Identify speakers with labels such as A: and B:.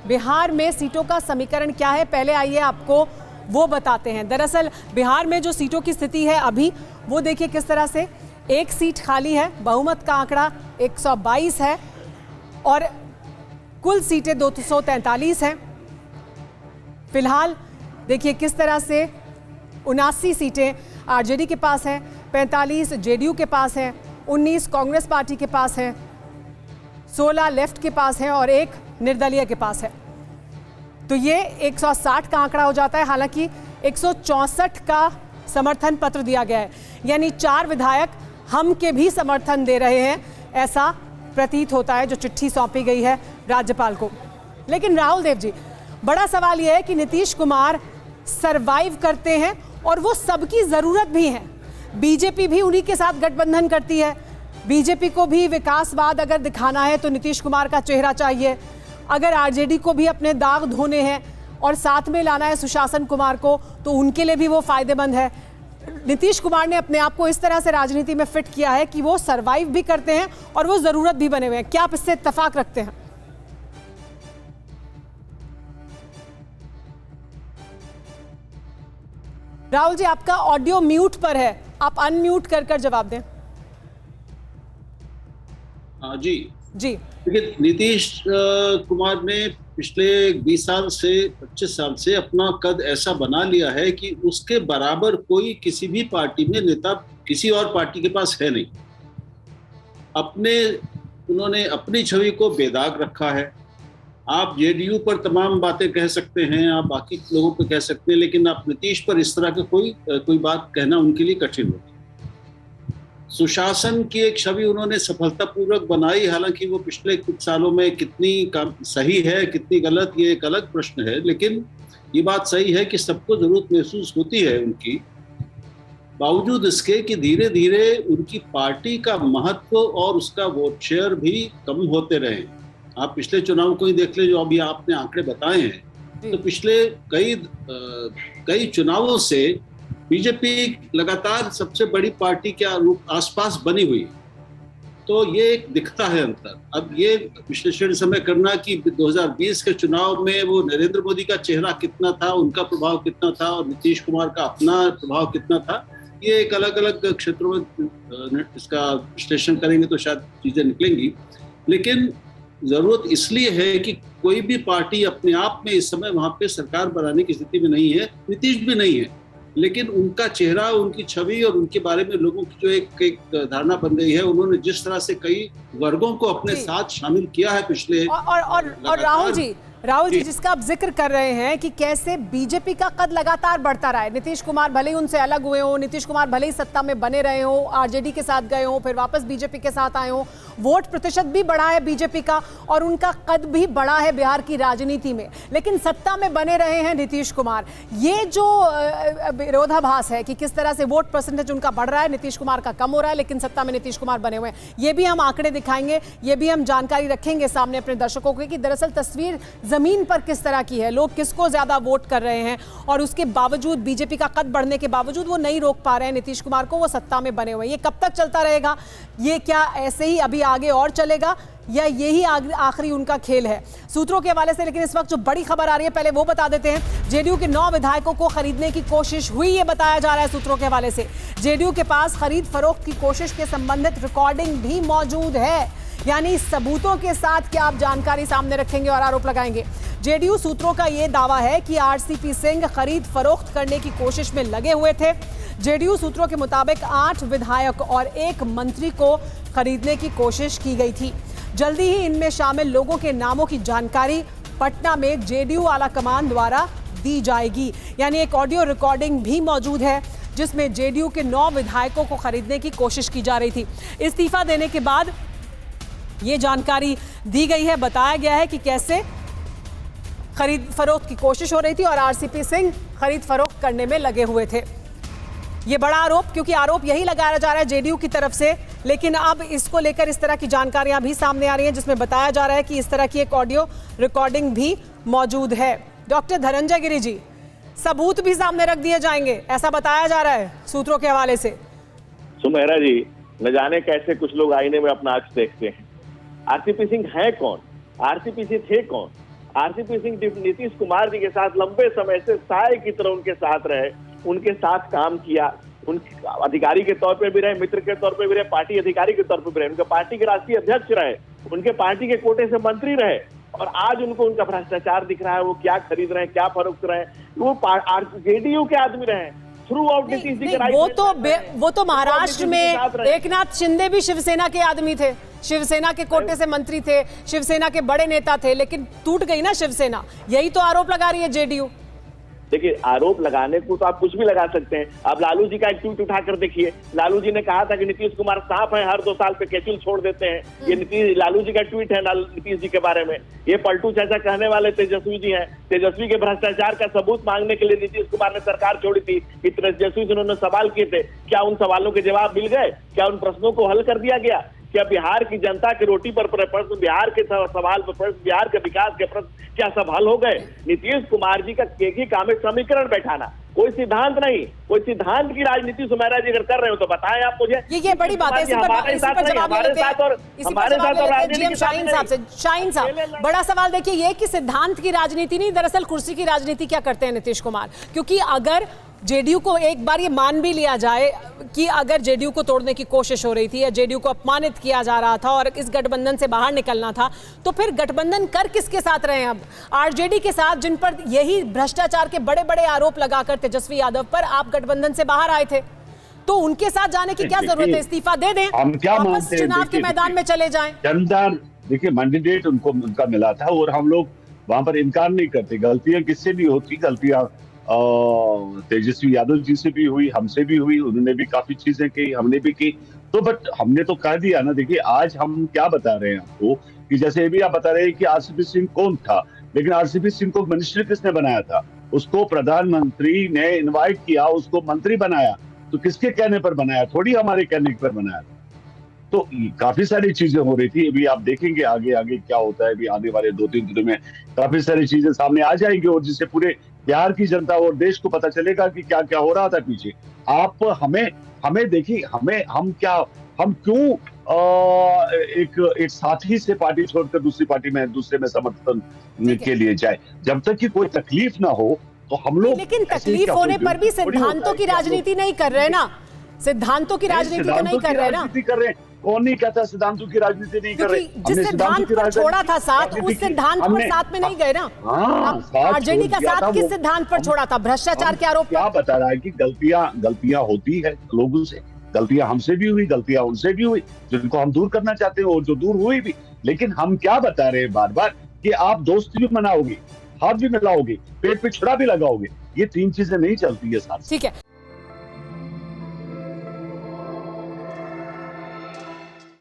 A: बिहार में सीटों का समीकरण क्या है, पहले आइए आपको वो बताते हैं। दरअसल बिहार में जो सीटों की स्थिति है अभी वो देखिए किस तरह से, एक सीट खाली है, बहुमत का आंकड़ा 122 है और कुल सीटें 243 हैं। फिलहाल देखिए किस तरह से 79 सीटें आरजेडी के पास हैं, 45 जेडीयू के पास हैं, 19 कांग्रेस पार्टी के पास हैं, 16 लेफ्ट के पास हैं और एक निर्दलीय के पास है। तो ये 160 का आंकड़ा हो जाता है। हालांकि 164 का समर्थन पत्र दिया गया है, यानी 4 विधायक हम के भी समर्थन दे रहे हैं, ऐसा प्रतीत होता है जो चिट्ठी सौंपी गई है राज्यपाल को। लेकिन राहुल देव जी, बड़ा सवाल यह है कि नीतीश कुमार सरवाइव करते हैं और वो सबकी जरूरत भी है। बीजेपी भी उन्हीं के साथ गठबंधन करती है। बीजेपी को भी विकासवाद अगर दिखाना है तो नीतीश कुमार का चेहरा चाहिए। अगर आरजेडी को भी अपने दाग धोने हैं और साथ में लाना है सुशासन कुमार को, तो उनके लिए भी वो फायदेमंद है। नीतीश कुमार ने अपने आप को इस तरह से राजनीति में फिट किया है कि वो सरवाइव भी करते हैं और वो जरूरत भी बने हुए हैं। क्या आप इससे इत्तेफाक रखते हैं? राहुल जी, आपका ऑडियो म्यूट पर है, आप अनम्यूट कर जवाब दें।
B: हाँ जी
A: जी,
B: देखिए, नीतीश कुमार ने पिछले 20 साल से 25 साल से अपना कद ऐसा बना लिया है कि उसके बराबर कोई किसी भी पार्टी में नेता किसी और पार्टी के पास है नहीं। उन्होंने अपनी छवि को बेदाग रखा है। आप जेडीयू पर तमाम बातें कह सकते हैं, आप बाकी लोगों पर कह सकते हैं, लेकिन आप नीतीश पर इस तरह के कोई बात कहना उनके लिए कठिन होगी। सुशासन की एक छवि उन्होंने सफलतापूर्वक बनाई। हालांकि वो पिछले कुछ सालों में कितनी सही है कितनी गलत, ये एक अलग प्रश्न है, लेकिन ये बात सही है कि सबको जरूरत महसूस होती है उनकी। बावजूद इसके कि धीरे धीरे उनकी पार्टी का महत्व और उसका वोट शेयर भी कम होते रहे। आप पिछले चुनाव को ही देख ले, जो अभी आपने आंकड़े बताए हैं, तो पिछले कई चुनावों से बीजेपी लगातार सबसे बड़ी पार्टी के आसपास बनी हुई। तो ये एक दिखता है अंतर। अब ये विश्लेषण समय करना कि 2020 के चुनाव में वो नरेंद्र मोदी का चेहरा कितना था, उनका प्रभाव कितना था और नीतीश कुमार का अपना प्रभाव कितना था, ये एक अलग अलग क्षेत्रों में इसका विश्लेषण करेंगे तो शायद चीजें निकलेंगी। लेकिन जरूरत इसलिए है कि कोई भी पार्टी अपने आप में इस समय वहां पे सरकार बनाने की स्थिति में नहीं है, नीतीश भी नहीं है, लेकिन उनका चेहरा, उनकी छवि और उनके बारे में लोगों की जो एक धारणा बन गई है, उन्होंने जिस तरह से कई वर्गों को अपने साथ शामिल किया है पिछले
A: और राहुल जी जिसका आप जिक्र कर रहे हैं कि कैसे बीजेपी का कद लगातार बढ़ता रहा है। नीतीश कुमार भले ही उनसे अलग हुए हो, नीतीश कुमार भले ही सत्ता में बने रहे हो, आरजेडी के साथ गए हो, फिर वापस बीजेपी के साथ आए हो, वोट प्रतिशत भी बढ़ा है बीजेपी का और उनका कद भी बढ़ा है बिहार की राजनीति में, लेकिन सत्ता में बने रहे हैं नीतीश कुमार। ये जो विरोधाभास है कि किस तरह से वोट परसेंटेज उनका बढ़ रहा है, नीतीश कुमार का कम हो रहा है, लेकिन सत्ता में नीतीश कुमार बने हुए हैं, ये भी हम आंकड़े दिखाएंगे, ये भी हम जानकारी रखेंगे सामने अपने दर्शकों को कि दरअसल तस्वीर जमीन पर किस तरह की है, लोग किसको ज्यादा वोट कर रहे हैं और उसके बावजूद बीजेपी का कद बढ़ने के बावजूद वो नहीं रोक पा रहे हैं नीतीश कुमार को, वो सत्ता में बने हुए हैं। ये कब तक चलता रहेगा? ये क्या ऐसे ही अभी आगे और चलेगा या यही आखिरी उनका खेल है? सूत्रों के हवाले से लेकिन इस वक्त जो बड़ी खबर आ रही है पहले वो बता देते हैं। जेडीयू के 9 विधायकों को खरीदने की कोशिश हुई, ये बताया जा रहा है सूत्रों के हवाले से। जेडीयू के पास खरीद फरोख्त की कोशिश के संबंधित रिकॉर्डिंग भी मौजूद है, यानी सबूतों के साथ क्या आप जानकारी सामने रखेंगे और आरोप लगाएंगे। जेडीयू सूत्रों का यह दावा है कि आरसीपी सिंह खरीद फरोख्त करने की कोशिश में लगे हुए थे। जेडीयू सूत्रों के मुताबिक 8 विधायक और 1 मंत्री को खरीदने की कोशिश की गई थी। जल्दी ही इनमें शामिल लोगों के नामों की जानकारी पटना में जेडीयू आला कमान द्वारा दी जाएगी। यानी एक ऑडियो रिकॉर्डिंग भी मौजूद है जिसमें जेडीयू के 9 विधायकों को खरीदने की कोशिश की जा रही थी। इस्तीफा देने के बाद ये जानकारी दी गई है, बताया गया है कि कैसे खरीद फरोख्त की कोशिश हो रही थी और आरसीपी सिंह खरीद फरोख्त करने में लगे हुए थे। ये बड़ा आरोप, क्योंकि आरोप यही लगाया जा रहा है जेडीयू की तरफ से, लेकिन अब इसको लेकर इस तरह की जानकारियां भी सामने आ रही हैं जिसमें बताया जा रहा है कि इस तरह की एक ऑडियो रिकॉर्डिंग भी मौजूद है। डॉक्टर धनंजय गिरी जी, सबूत भी सामने रख दिए जाएंगे ऐसा बताया जा रहा है सूत्रों के हवाले से।
C: सुमेहरा जी, न जाने कैसे कुछ लोग आईने में अपना अक्स देखते हैं। आरसीपी सिंह है कौन? आरसीपी सिंह थे कौन? आरसीपी सिंह नीतीश कुमार जी के साथ लंबे समय से साय की तरह उनके साथ रहे, उनके साथ काम किया, उनके अधिकारी के तौर पे भी रहे, मित्र के तौर पे भी रहे, पार्टी अधिकारी के तौर पे भी रहे, उनके पार्टी के राष्ट्रीय अध्यक्ष रहे, उनके पार्टी के कोटे से मंत्री रहे, और आज उनको उनका भ्रष्टाचार दिख रहा है, वो क्या खरीद रहे हैं, क्या फरोख्त रहे हैं, वो जेडीयू के आदमी रहे थ्रू आउट नीतीश जी के।
A: वो तो महाराष्ट्र में एकनाथ शिंदे भी शिवसेना के आदमी थे, शिवसेना के कोटे से मंत्री थे, शिवसेना के बड़े नेता थे, लेकिन टूट गई ना शिवसेना। यही तो आरोप लगा रही है जेडीयू।
C: देखिए, आरोप लगाने को तो आप कुछ भी लगा सकते हैं। आप लालू जी का एक ट्वीट उठाकर देखिए, लालू जी ने कहा था कि नीतीश कुमार सांप है, हर 2 साल पे केचुल छोड़ देते हैं। ये लालू जी का ट्वीट है नीतीश जी के बारे में। ये पलटू चाचा कहने वाले तेजस्वी जी हैं। तेजस्वी के भ्रष्टाचार का सबूत मांगने के लिए नीतीश कुमार ने सरकार छोड़ी थी कि तेजस्वी से उन्होंने सवाल किए थे, क्या उन सवालों के जवाब मिल गए? क्या उन प्रश्नों को हल कर दिया गया? क्या बिहार की जनता की रोटी पर प्रश्न, बिहार के सवाल पर प्रश्न, बिहार के विकास के प्रश्न क्या सब हल हो गए? नीतीश कुमार जी का एक ही काम है, समीकरण बैठाना, कोई सिद्धांत नहीं। कोई सिद्धांत की राजनीति सुमेरा जी अगर कर रहे हो तो बताएं आप मुझे।
A: ये बड़ी बात है।
C: हमारे साथ और
A: शाहीन साहब, बड़ा सवाल देखिए ये कि सिद्धांत की राजनीति नहीं, दरअसल कुर्सी की राजनीति क्या करते हैं नीतीश कुमार। क्योंकि अगर जेडीयू को एक बार ये मान भी लिया जाए कि अगर जेडीयू को तोड़ने की कोशिश हो रही थी या जेडीयू को अपमानित किया जा रहा था और इस गठबंधन से बाहर निकलना था, तो फिर गठबंधन कर किसके साथ रहे हैं अब? आरजेडी के साथ, जिन पर यही भ्रष्टाचार के बड़े बड़े आरोप लगाकर तेजस्वी यादव पर आप गठबंधन से बाहर आए थे, तो उनके साथ जाने की क्या जरूरत है? इस्तीफा दे दें,
D: हम क्या
A: वापस चुनाव के मैदान में चले जाएं।
D: जनदार देखिए, मैंडेट उनका मिला था और हम लोग वहां पर इनकार नहीं करते। गलतियां किससे भी होती, गलतियां तेजस्वी यादव जी से भी हुई, हमसे भी हुई, उन्होंने भी काफी चीजें की, हमने भी की। तो बट हमने तो कह दिया ना। देखिए, आज हम क्या बता रहे हैं आपको कि जैसे भी आप बता रहे हैं कि आरसीपी सिंह कौन था, लेकिन आरसीपी सिंह को मिनिस्टर किसने बनाया था? उसको प्रधानमंत्री ने इनवाइट किया, उसको मंत्री बनाया। तो किसके कहने पर बनाया? थोड़ी हमारे कहने पर बनाया था। तो काफी सारी चीजें हो रही थी। अभी आप देखेंगे आगे आगे क्या होता है। अभी आने वाले 2-3 दिनों में काफी सारी चीजें सामने आ जाएंगी और जिससे पूरे बिहार की जनता और देश को पता चलेगा कि क्या क्या हो रहा था पीछे। आप हमें देखिए, हम क्यों एक साथी से पार्टी छोड़कर दूसरे में समर्थन के लिए जाए? जब तक कि कोई तकलीफ ना हो तो हम लोग।
A: लेकिन तकलीफ होने पर भी सिद्धांतों की राजनीति नहीं कर रहे ना, सिद्धांतों की राजनीति तो नहीं कर रहे ना।
D: कर रहे हैं, कौन नहीं कहता सिद्धांतों की राजनीति नहीं कर रहे?
A: जिस सिद्धांत पर छोड़ा था साथ, उस सिद्धांत पर साथ में नहीं गए ना। आरजेडी का साथ किस सिद्धांत पर छोड़ा था? भ्रष्टाचार के आरोप।
D: क्या बता रहा है कि गलतियां होती है लोगों से, गलतियां हमसे भी हुई, गलतियां उनसे भी हुई, जिनको हम दूर करना चाहते हैं और जो दूर हुई भी। लेकिन हम क्या बता रहे हैं बार बार कि आप दोस्त भी मनाओगे, हाथ भी मिलाओगे, पेट पे छुरा भी लगाओगे, ये 3 चीजें नहीं चलती है साथ।
A: ठीक है।